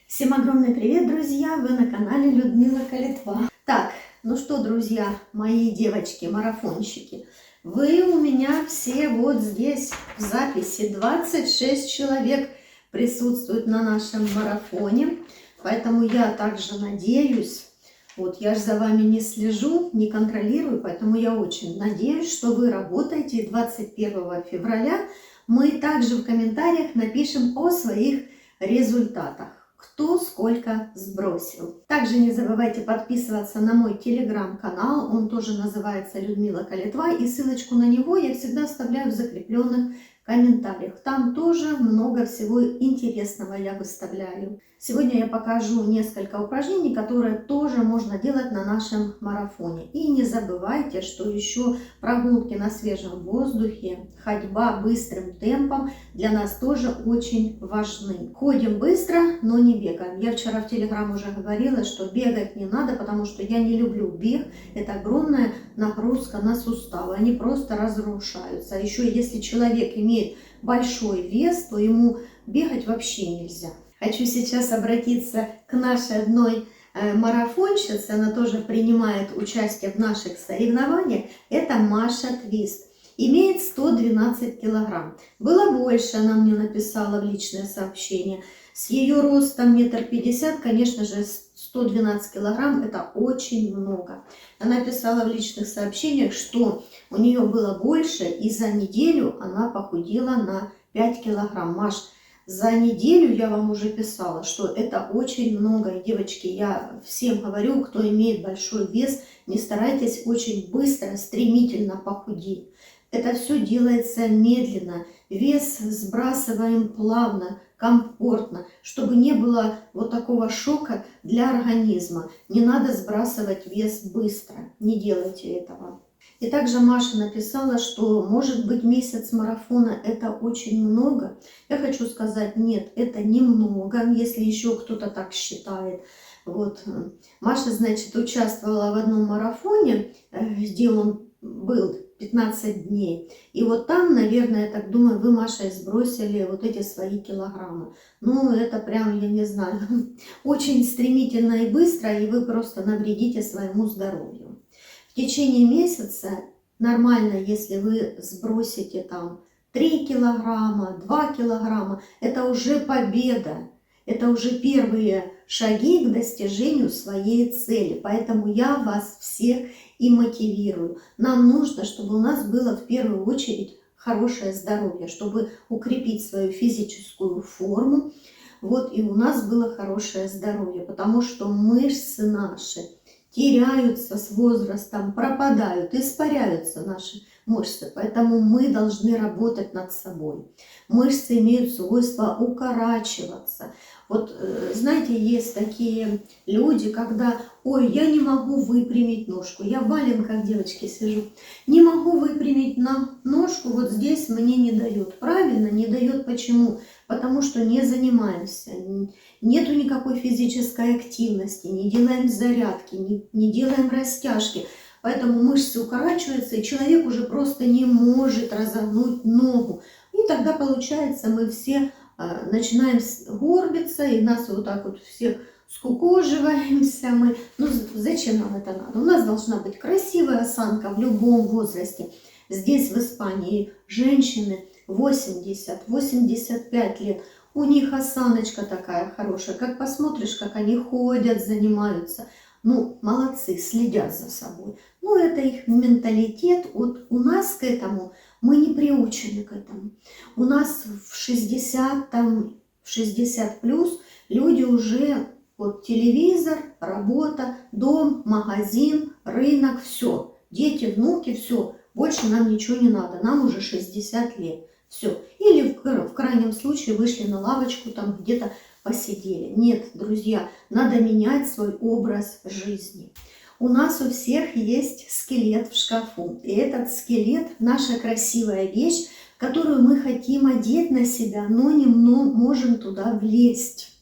Всем огромный привет, друзья! Вы на канале Людмила Калитва. Так, ну что, друзья, мои девочки-марафонщики, вы у меня все вот здесь в записи. 26 человек присутствуют на нашем марафоне, поэтому я также надеюсь, вот я же за вами не слежу, не контролирую, поэтому я очень надеюсь, что вы работаете. И 21 февраля мы также в комментариях напишем о своих результатах. Кто сколько сбросил. Также не забывайте подписываться на мой телеграм-канал. Он тоже называется Людмила Калитва. И ссылочку на него я всегда оставляю в закрепленных комментариях. Там тоже много всего интересного я выставляю. Сегодня я покажу несколько упражнений, которые тоже можно делать на нашем марафоне. И не забывайте, что еще прогулки на свежем воздухе, ходьба быстрым темпом для нас тоже очень важны. Ходим быстро, но не бегаем. Я вчера в телеграм уже говорила, что бегать не надо, потому что я не люблю бег. Это огромная нагрузка на суставы. Они просто разрушаются. А еще если человек имеет большой вес, то ему бегать вообще нельзя. Хочу сейчас обратиться к нашей одной марафонщице. Она тоже принимает участие в наших соревнованиях. Это Маша Твист. Имеет 112 килограмм. Было больше, она мне написала в личное сообщение. С ее ростом 1,50 м, конечно же, 112 килограмм это очень много. Она писала в личных сообщениях, что у нее было больше, и за неделю она похудела на 5 килограмм. Маш, за неделю я вам уже писала, что это очень много. И, девочки, я всем говорю, кто имеет большой вес, не старайтесь очень быстро, стремительно похудеть. Это все делается медленно. Вес сбрасываем плавно, комфортно, чтобы не было вот такого шока для организма. Не надо сбрасывать вес быстро. Не делайте этого. И также Маша написала, что может быть месяц марафона это очень много. Я хочу сказать, нет, это немного, если еще кто-то так считает. Вот. Маша, значит, участвовала в одном марафоне, где он был 15 дней. И вот там, наверное, я так думаю, вы, Маша, сбросили вот эти свои килограммы. Ну, это прям, я не знаю, очень стремительно и быстро, и вы просто навредите своему здоровью. В течение месяца нормально, если вы сбросите там 3 килограмма, 2 килограмма, это уже победа. Это уже первые шаги к достижению своей цели. Поэтому я вас всех и мотивирую. Нам нужно, чтобы у нас было в первую очередь хорошее здоровье, чтобы укрепить свою физическую форму. Вот и у нас было хорошее здоровье, потому что мышцы наши теряются с возрастом, пропадают, испаряются наши мышцы. Поэтому мы должны работать над собой. Мышцы имеют свойство укорачиваться. Вот, знаете, есть такие люди, когда, ой, я не могу выпрямить ножку. Я в валенках, девочки, сижу. Не могу выпрямить на ножку, вот здесь мне не дает. Правильно, не дает. Почему? Потому что не занимаемся. Нету никакой физической активности, не делаем зарядки, не делаем растяжки. Поэтому мышцы укорачиваются, и человек уже просто не может разогнуть ногу. И тогда получается, мы все начинаем горбиться, и нас вот так вот всех скукоживаемся. Ну зачем нам это надо? У нас должна быть красивая осанка в любом возрасте. Здесь в Испании женщины 80-85 лет. У них осаночка такая хорошая. Как посмотришь, как они ходят, занимаются. Ну, молодцы, следят за собой. Ну, это их менталитет. Вот у нас к этому, мы не приучены к этому. У нас в 60, там, 60 плюс люди уже, вот телевизор, работа, дом, магазин, рынок, все. Дети, внуки, все. Больше нам ничего не надо. Нам уже 60 лет. Все. Или в крайнем случае вышли на лавочку, там где-то посидели. Нет, друзья, надо менять свой образ жизни. У нас у всех есть скелет в шкафу. И этот скелет – наша красивая вещь, которую мы хотим одеть на себя, но не можем туда влезть.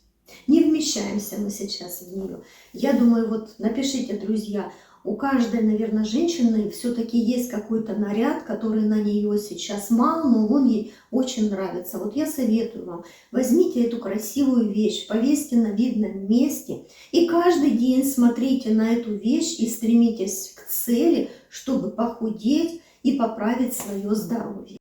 Не вмещаемся мы сейчас в нее. Я думаю, вот напишите, друзья, у каждой, наверное, женщины все-таки есть какой-то наряд, который на нее сейчас мал, но он ей очень нравится. Вот я советую вам, возьмите эту красивую вещь, повесьте на видном месте и каждый день смотрите на эту вещь и стремитесь к цели, чтобы похудеть и поправить свое здоровье.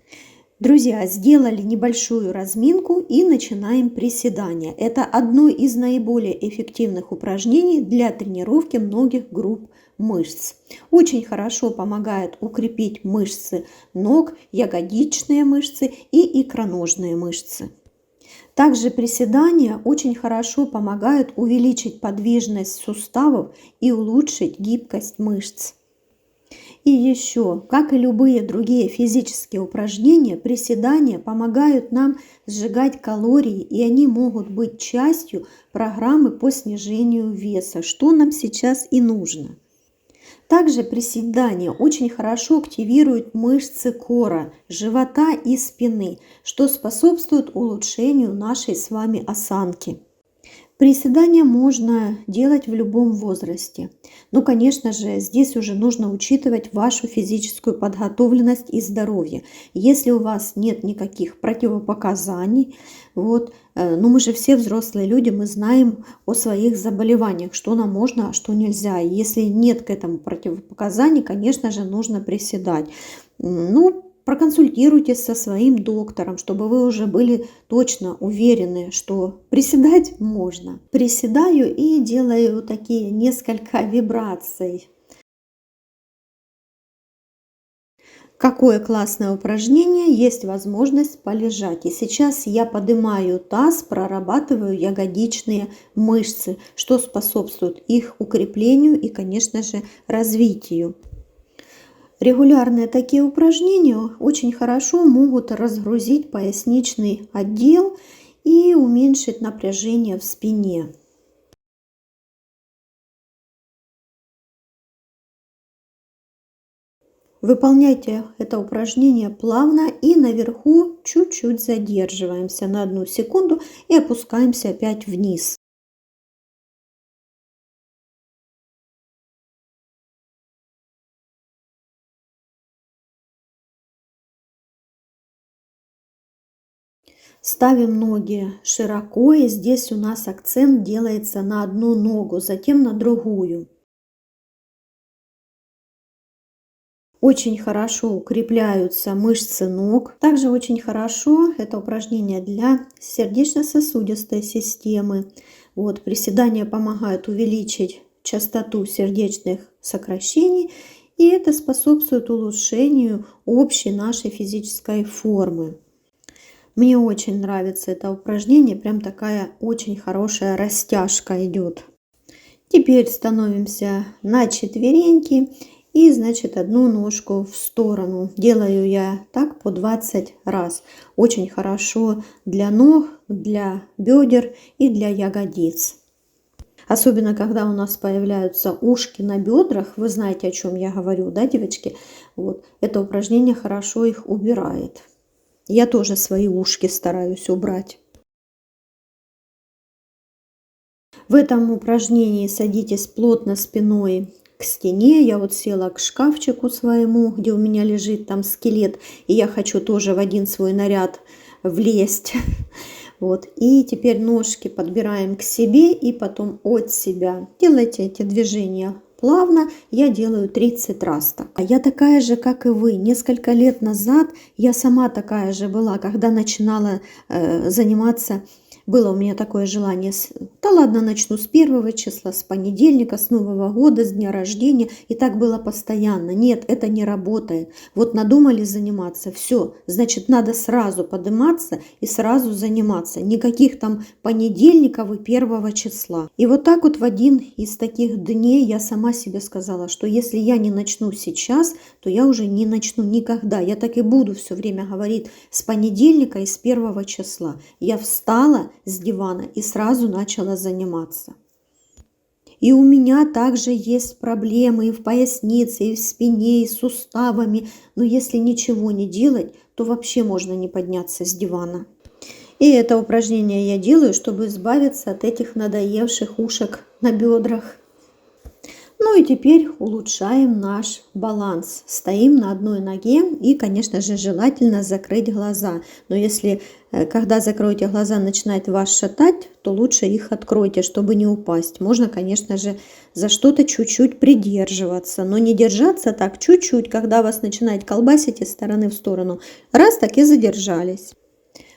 Друзья, сделали небольшую разминку и начинаем приседания. Это одно из наиболее эффективных упражнений для тренировки многих групп мышц. Очень хорошо помогает укрепить мышцы ног, ягодичные мышцы и икроножные мышцы. Также приседания очень хорошо помогают увеличить подвижность суставов и улучшить гибкость мышц. И еще, как и любые другие физические упражнения, приседания помогают нам сжигать калории, и они могут быть частью программы по снижению веса, что нам сейчас и нужно. Также приседания очень хорошо активируют мышцы кора, живота и спины, что способствует улучшению нашей с вами осанки. Приседания можно делать в любом возрасте. Но, конечно же, здесь уже нужно учитывать вашу физическую подготовленность и здоровье. Если у вас нет никаких противопоказаний, но мы же все взрослые люди, мы знаем о своих заболеваниях, что нам можно, а что нельзя. И если нет к этому противопоказаний, конечно же, нужно приседать. Проконсультируйтесь со своим доктором, чтобы вы уже были точно уверены, что приседать можно. Приседаю и делаю такие несколько вибраций. Какое классное упражнение, есть возможность полежать. И сейчас я поднимаю таз, прорабатываю ягодичные мышцы, что способствует их укреплению и, конечно же, развитию. Регулярные такие упражнения очень хорошо могут разгрузить поясничный отдел и уменьшить напряжение в спине. Выполняйте это упражнение плавно и наверху чуть-чуть задерживаемся на 1 секунду и опускаемся опять вниз. Ставим ноги широко, и здесь у нас акцент делается на одну ногу, затем на другую. Очень хорошо укрепляются мышцы ног. Также очень хорошо это упражнение для сердечно-сосудистой системы. Приседания помогают увеличить частоту сердечных сокращений, и это способствует улучшению общей нашей физической формы. Мне очень нравится это упражнение, прям такая очень хорошая растяжка идет. Теперь становимся на четвереньки и, одну ножку в сторону. Делаю я так по 20 раз. Очень хорошо для ног, для бедер и для ягодиц. Особенно, когда у нас появляются ушки на бедрах, вы знаете, о чем я говорю, да, девочки? Это упражнение хорошо их убирает. Я тоже свои ушки стараюсь убрать. В этом упражнении садитесь плотно спиной к стене. Я села к шкафчику своему, где у меня лежит там скелет, и я хочу тоже в один свой наряд влезть. И теперь ножки подбираем к себе и потом от себя. Делайте эти движения плавно, я делаю 30 раз так. А я такая же, как и вы. Несколько лет назад я сама такая же была, когда начинала заниматься. Было у меня такое желание, да ладно, начну с 1 числа, с понедельника, с Нового года, с дня рождения. И так было постоянно. Нет, это не работает. Надумали заниматься, все, значит, надо сразу подниматься и сразу заниматься. Никаких там понедельников и 1 числа. И так в один из таких дней я сама себе сказала, что если я не начну сейчас, то я уже не начну никогда. Я так и буду все время говорить с понедельника и с 1 числа. Я встала с дивана и сразу начала заниматься. И у меня также есть проблемы и в пояснице, и в спине, и с суставами. Но если ничего не делать, то вообще можно не подняться с дивана. И это упражнение я делаю, чтобы избавиться от этих надоевших ушек на бедрах. Ну и теперь улучшаем наш баланс. Стоим на одной ноге и, конечно же, желательно закрыть глаза. Но если, когда закроете глаза, начинает вас шатать, то лучше их откройте, чтобы не упасть. Можно, конечно же, за что-то чуть-чуть придерживаться, но не держаться так чуть-чуть, когда вас начинает колбасить из стороны в сторону. Раз, так и задержались.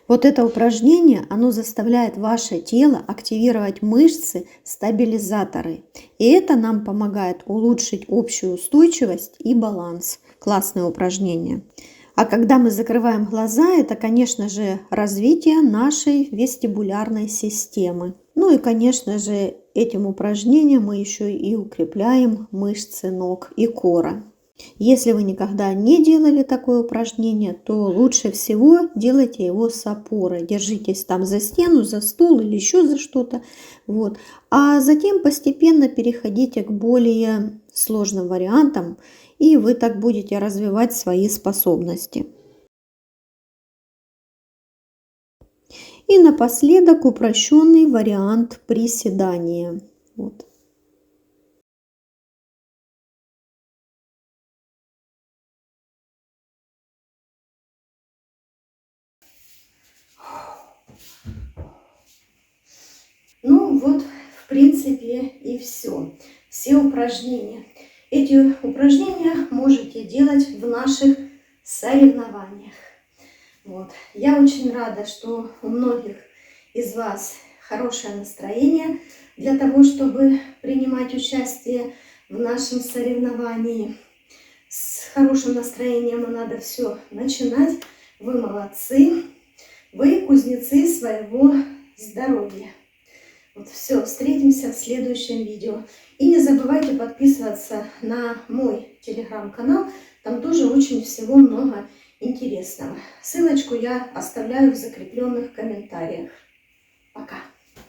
Вот это упражнение, оно заставляет ваше тело активировать мышцы, стабилизаторы. И это нам помогает улучшить общую устойчивость и баланс. Классное упражнение. А когда мы закрываем глаза, это, конечно же, развитие нашей вестибулярной системы. Ну и, конечно же, этим упражнением мы еще и укрепляем мышцы ног и кора. Если вы никогда не делали такое упражнение, то лучше всего делайте его с опорой. Держитесь там за стену, за стул или еще за что-то. Вот. А затем постепенно переходите к более сложным вариантам, и вы так будете развивать свои способности. И напоследок упрощенный вариант приседания. Вот. Ну вот, в принципе, и все. Все упражнения. Эти упражнения можете делать в наших соревнованиях. Вот. Я очень рада, что у многих из вас хорошее настроение для того, чтобы принимать участие в нашем соревновании. С хорошим настроением и надо все начинать. Вы молодцы. Вы кузнецы своего здоровья. Вот все, встретимся в следующем видео. И не забывайте подписываться на мой телеграм-канал. Там тоже очень всего много интересного. Ссылочку я оставляю в закрепленных комментариях. Пока!